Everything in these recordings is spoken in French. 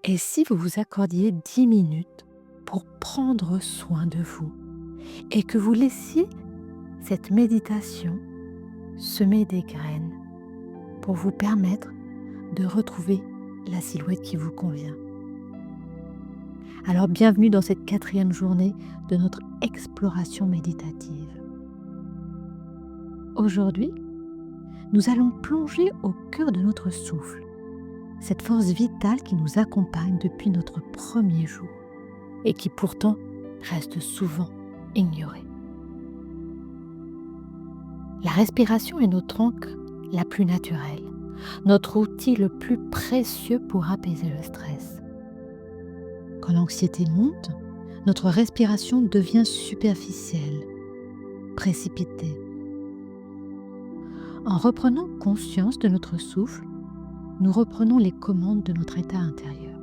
Et si vous vous accordiez 10 minutes pour prendre soin de vous et que vous laissiez cette méditation semer des graines pour vous permettre de retrouver la silhouette qui vous convient. Alors bienvenue dans cette 4e journée de notre exploration méditative. Aujourd'hui, nous allons plonger au cœur de notre souffle, cette force vitale qui nous accompagne depuis notre premier jour et qui pourtant reste souvent ignorée. La respiration est notre encre la plus naturelle, notre outil le plus précieux pour apaiser le stress. Quand l'anxiété monte, notre respiration devient superficielle, précipitée. En reprenant conscience de notre souffle, nous reprenons les commandes de notre état intérieur.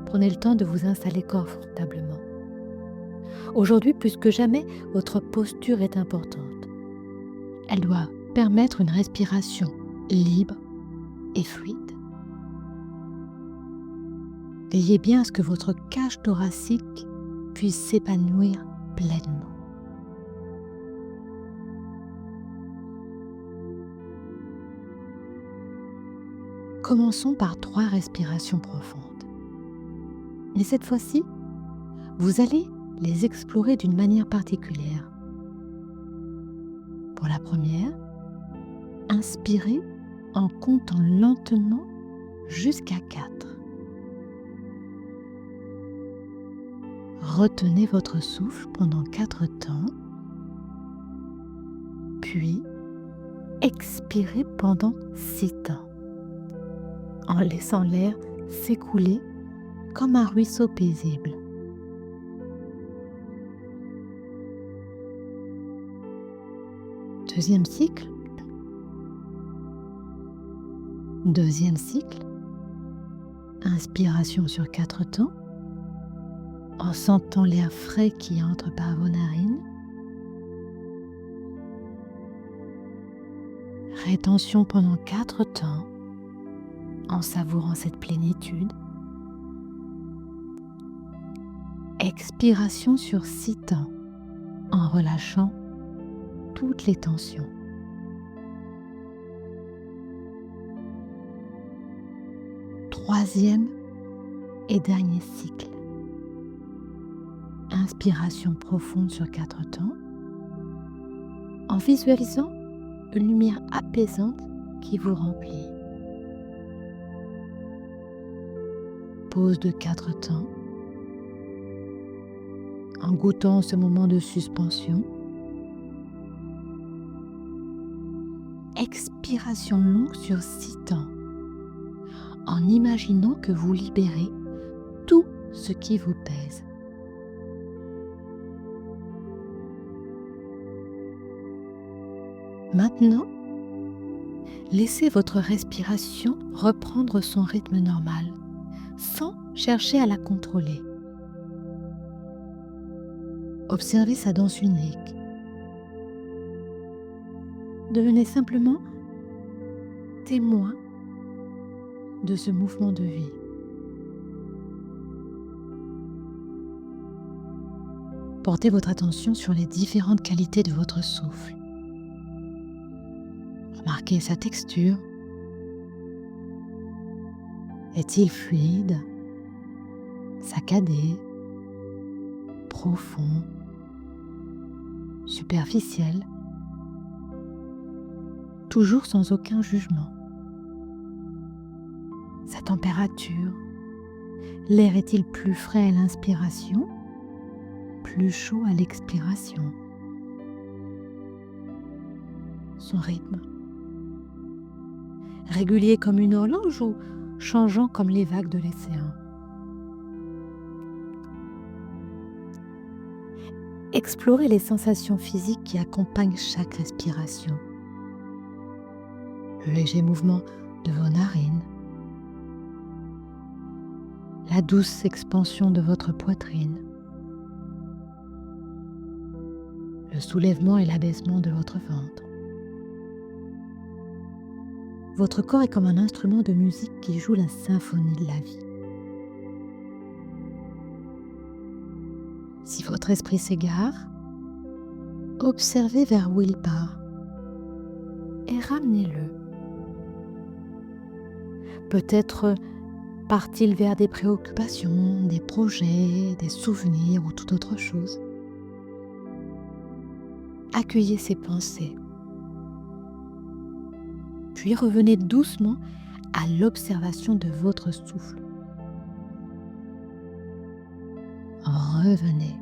Prenez le temps de vous installer confortablement. Aujourd'hui, plus que jamais, votre posture est importante. Elle doit permettre une respiration libre et fluide. Veillez bien à ce que votre cage thoracique puisse s'épanouir pleinement. Commençons par 3 respirations profondes. Et cette fois-ci, vous allez les explorer d'une manière particulière. Pour la première, inspirez en comptant lentement jusqu'à 4. Retenez votre souffle pendant 4 temps, puis expirez pendant 6 temps, en laissant l'air s'écouler comme un ruisseau paisible. Deuxième cycle. Deuxième cycle. Inspiration sur 4 temps, en sentant l'air frais qui entre par vos narines. Rétention pendant 4 temps, en savourant cette plénitude. Expiration sur 6 temps, en relâchant toutes les tensions. Troisième et dernier cycle. Inspiration profonde sur 4 temps, en visualisant une lumière apaisante qui vous remplit. Pause de 4 temps, en goûtant ce moment de suspension. Expiration longue sur 6 temps, en imaginant que vous libérez tout ce qui vous pèse. Maintenant, laissez votre respiration reprendre son rythme normal, sans chercher à la contrôler. Observez sa danse unique. Devenez simplement témoin de ce mouvement de vie. Portez votre attention sur les différentes qualités de votre souffle. Remarquez sa texture. Est-il fluide, saccadé, profond, superficiel? Toujours sans aucun jugement. Sa température, l'air est-il plus frais à l'inspiration, plus chaud à l'expiration? Son rythme, régulier comme une horloge ou changeant comme les vagues de l'océan? Explorez les sensations physiques qui accompagnent chaque respiration. Le léger mouvement de vos narines, la douce expansion de votre poitrine, le soulèvement et l'abaissement de votre ventre. Votre corps est comme un instrument de musique qui joue la symphonie de la vie. Si votre esprit s'égare, observez vers où il part et ramenez-le. Peut-être part-il vers des préoccupations, des projets, des souvenirs ou toute autre chose. Accueillez ces pensées. Puis revenez doucement à l'observation de votre souffle. Revenez.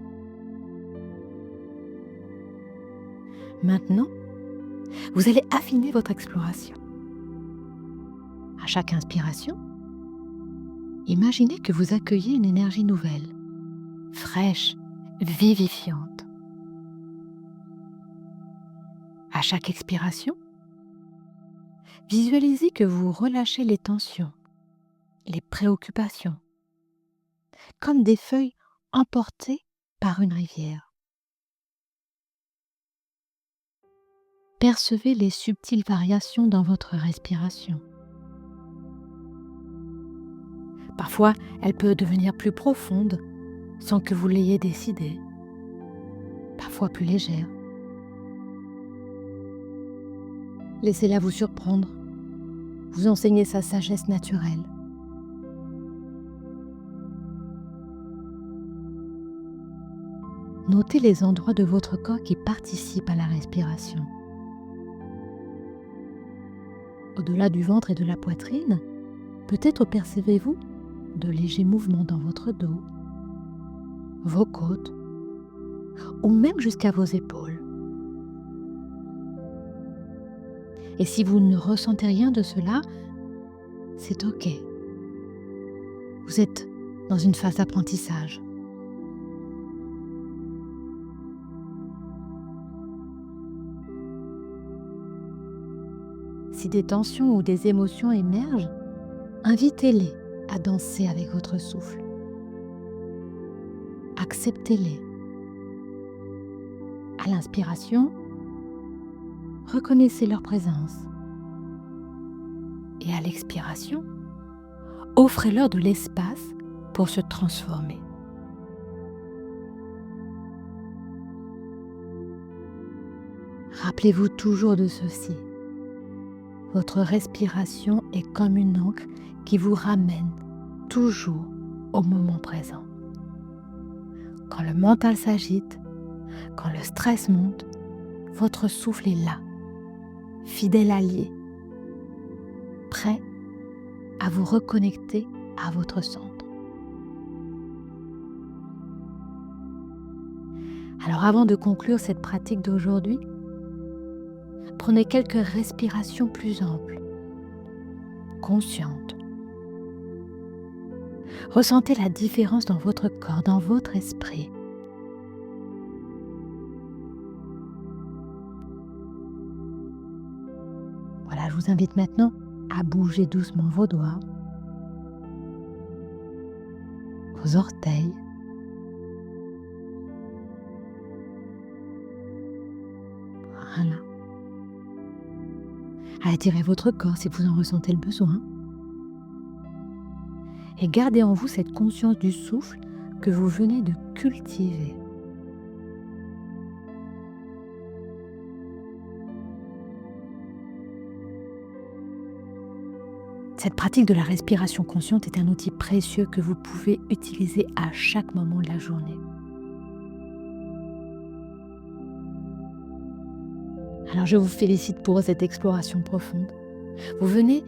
Maintenant, vous allez affiner votre exploration. À chaque inspiration, imaginez que vous accueillez une énergie nouvelle, fraîche, vivifiante. À chaque expiration, visualisez que vous relâchez les tensions, les préoccupations, comme des feuilles emportées par une rivière. Percevez les subtiles variations dans votre respiration. Parfois, elle peut devenir plus profonde sans que vous l'ayez décidé. Parfois plus légère. Laissez-la vous surprendre. Vous enseignez sa sagesse naturelle. Notez les endroits de votre corps qui participent à la respiration. Au-delà du ventre et de la poitrine, peut-être percevez-vous de légers mouvements dans votre dos, vos côtes ou même jusqu'à vos épaules. Et si vous ne ressentez rien de cela, c'est OK. Vous êtes dans une phase d'apprentissage. Si des tensions ou des émotions émergent, invitez-les à danser avec votre souffle. Acceptez-les. À l'inspiration, reconnaissez leur présence. Et à l'expiration, offrez-leur de l'espace pour se transformer. Rappelez-vous toujours de ceci. Votre respiration est comme une ancre qui vous ramène toujours au moment présent. Quand le mental s'agite, quand le stress monte, votre souffle est là, fidèle allié, prêt à vous reconnecter à votre centre. Alors avant de conclure cette pratique d'aujourd'hui, prenez quelques respirations plus amples, conscientes. Ressentez la différence dans votre corps, dans votre esprit. Voilà, je vous invite maintenant à bouger doucement vos doigts, vos orteils, voilà. À étirer votre corps si vous en ressentez le besoin. Et gardez en vous cette conscience du souffle que vous venez de cultiver. Cette pratique de la respiration consciente est un outil précieux que vous pouvez utiliser à chaque moment de la journée. Alors je vous félicite pour cette exploration profonde. Vous venez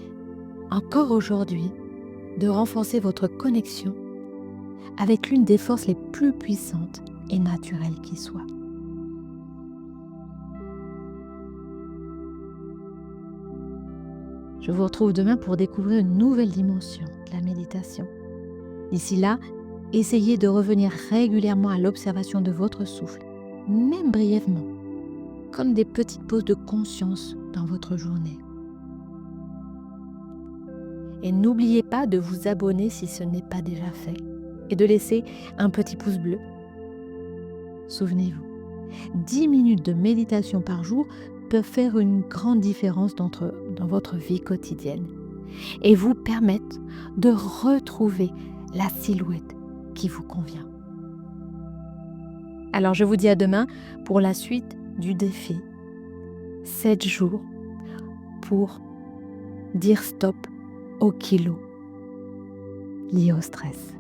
encore aujourd'hui de renforcer votre connexion avec l'une des forces les plus puissantes et naturelles qui soient. Je vous retrouve demain pour découvrir une nouvelle dimension de la méditation. D'ici là, essayez de revenir régulièrement à l'observation de votre souffle, même brièvement, comme des petites pauses de conscience dans votre journée. Et n'oubliez pas de vous abonner si ce n'est pas déjà fait et de laisser un petit pouce bleu. Souvenez-vous, 10 minutes de méditation par jour peuvent faire une grande différence dans votre vie quotidienne et vous permettent de retrouver la silhouette qui vous convient. Alors je vous dis à demain pour la suite du défi. 7 jours pour dire stop aux kilos liés au stress.